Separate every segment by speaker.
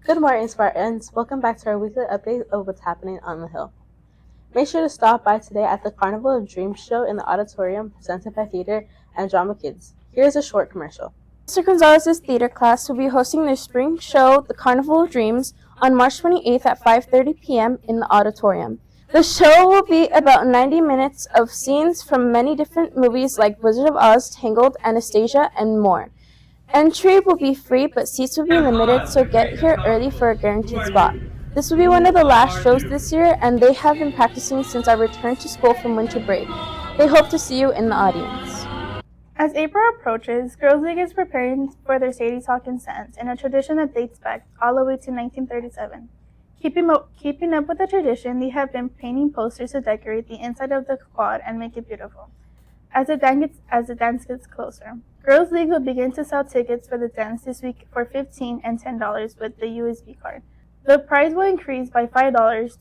Speaker 1: Good morning, Spartans. Welcome back to our weekly update of what's happening on the Hill. Make sure to stop by today at the Carnival of Dreams show in the auditorium presented by Theater and Drama Kids. Here's a short commercial.
Speaker 2: Mr. Gonzalez's theater class will be hosting their spring show, The Carnival of Dreams, on March 28th at 5:30 p.m. in the auditorium. The show will be about 90 minutes of scenes from many different movies like Wizard of Oz, Tangled, Anastasia, and more. Entry will be free, but seats will be limited, so get here early for a guaranteed spot. This will be one of the last shows this year, and they have been practicing since our return to school from winter break. They hope to see you in the audience.
Speaker 3: As April approaches, Girls League is preparing for their Sadie Talk and Sands in a tradition that dates back all the way to 1937. Keeping up with the tradition, they have been painting posters to decorate the inside of the quad and make it beautiful. As the dance gets closer, Girls League will begin to sell tickets for the dance this week for $15 and $10 with the USB card. The price will increase by $5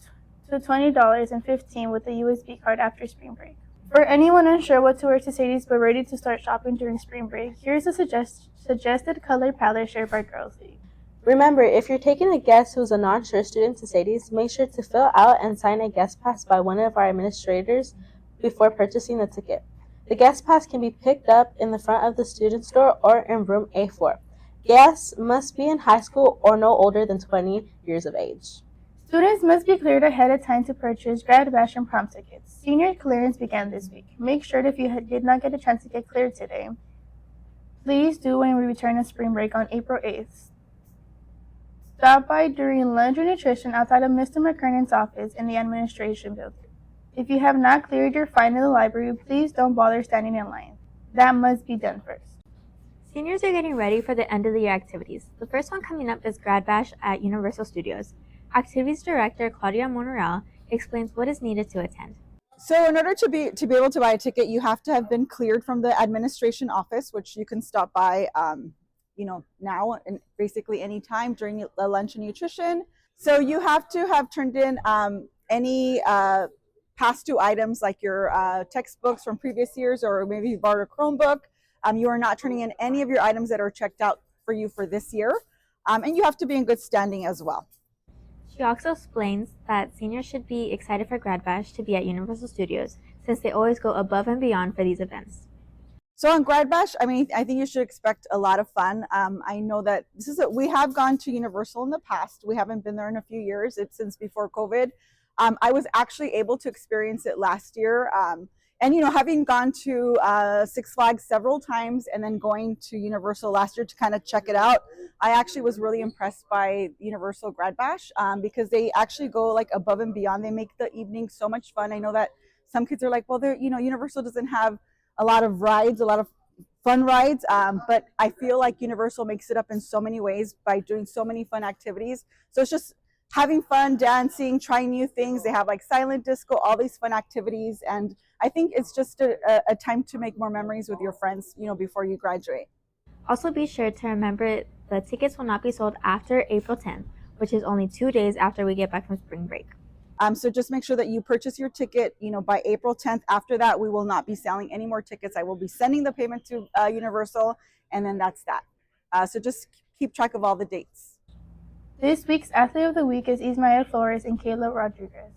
Speaker 3: to $20 and $15 with the USB card after spring break. For anyone unsure what to wear to Sadie's but ready to start shopping during spring break, here's a suggested color palette shared by Girls League.
Speaker 1: Remember, if you're taking a guest who's a non-sure student to Sadie's, make sure to fill out and sign a guest pass by one of our administrators before purchasing the ticket. The guest pass can be picked up in the front of the student store or in room A4. Guests must be in high school or no older than 20 years of age.
Speaker 3: Students must be cleared ahead of time to purchase grad bash and prom tickets. Senior clearance began this week. Make sure that if you did not get a chance to get cleared today, please do when we return to spring break on April 8th. Stop by during lunch or nutrition outside of Mr. McKernan's office in the administration building. If you have not cleared your fine in the library, please don't bother standing in line. That must be done first.
Speaker 4: Seniors are getting ready for the end of the year activities. The first one coming up is Grad Bash at Universal Studios. Activities Director Claudia Monreal explains what is needed to attend.
Speaker 5: So in order to be able to buy a ticket, you have to have been cleared from the administration office, which you can stop by now and basically any time during the lunch and nutrition. So you have to have turned in any past due items like your textbooks from previous years, or maybe you borrowed a Chromebook. You are not turning in any of your items that are checked out for you for this year. And you have to be in good standing as well.
Speaker 4: She also explains that seniors should be excited for Grad Bash to be at Universal Studios, since they always go above and beyond for these events.
Speaker 5: So on Grad Bash, I think you should expect a lot of fun. I know that we have gone to Universal in the past. We haven't been there in a few years. It's since before COVID. I was actually able to experience it last year. And having gone to Six Flags several times and then going to Universal last year to kind of check it out, I actually was really impressed by Universal Grad Bash because they actually go like above and beyond. They make the evening so much fun. I know that some kids are like, well, Universal doesn't have a lot of rides, a lot of fun rides, but I feel like Universal makes it up in so many ways by doing so many fun activities. So it's just having fun, dancing, trying new things. They have like silent disco, all these fun activities, and I think it's just a time to make more memories with your friends, before you graduate.
Speaker 4: Also be sure to remember the tickets will not be sold after April 10th, which is only 2 days after we get back from spring break.
Speaker 5: So just make sure that you purchase your ticket, by April 10th. After that, we will not be selling any more tickets. I will be sending the payment to Universal, and then that's that. So just keep track of all the dates.
Speaker 3: This week's Athlete of the Week is Ismael Flores and Kayla Rodriguez.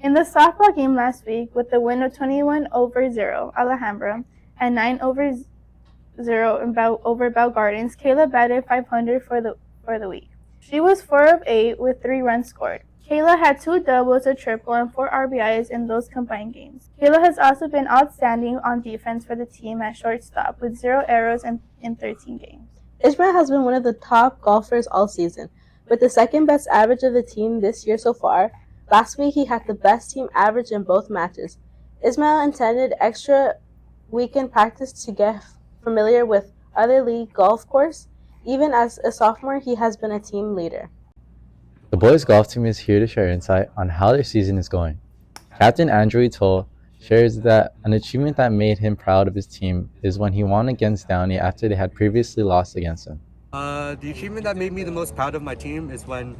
Speaker 3: In the softball game last week, with the win of 21-0 Alhambra and 9-0 over Bell Gardens, Kayla batted .500 for the week. She was 4 of 8 with 3 runs scored. Kayla had 2 doubles, a triple, and 4 RBIs in those combined games. Kayla has also been outstanding on defense for the team at shortstop with 0 errors in 13 games.
Speaker 1: Ishmael has been one of the top golfers all season, with the second best average of the team this year so far. Last week, he had the best team average in both matches. Ismael intended extra weekend practice to get familiar with other league golf course. Even as a sophomore, he has been a team leader.
Speaker 6: The boys' golf team is here to share insight on how their season is going. Captain Andrew Toll shares that an achievement that made him proud of his team is when he won against Downey after they had previously lost against him.
Speaker 7: The achievement that made me the most proud of my team is when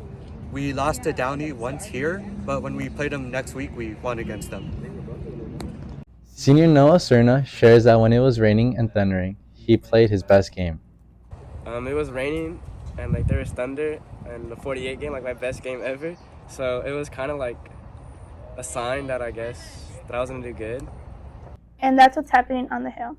Speaker 7: we lost to Downey once here, but when we played them next week, we won against them.
Speaker 6: Senior Noah Cerna shares that when it was raining and thundering, he played his best game.
Speaker 8: It was raining and like there was thunder and the 48 game, like my best game ever. So it was kind of like a sign that I guess that I was gonna do good.
Speaker 3: And that's what's happening on the hill.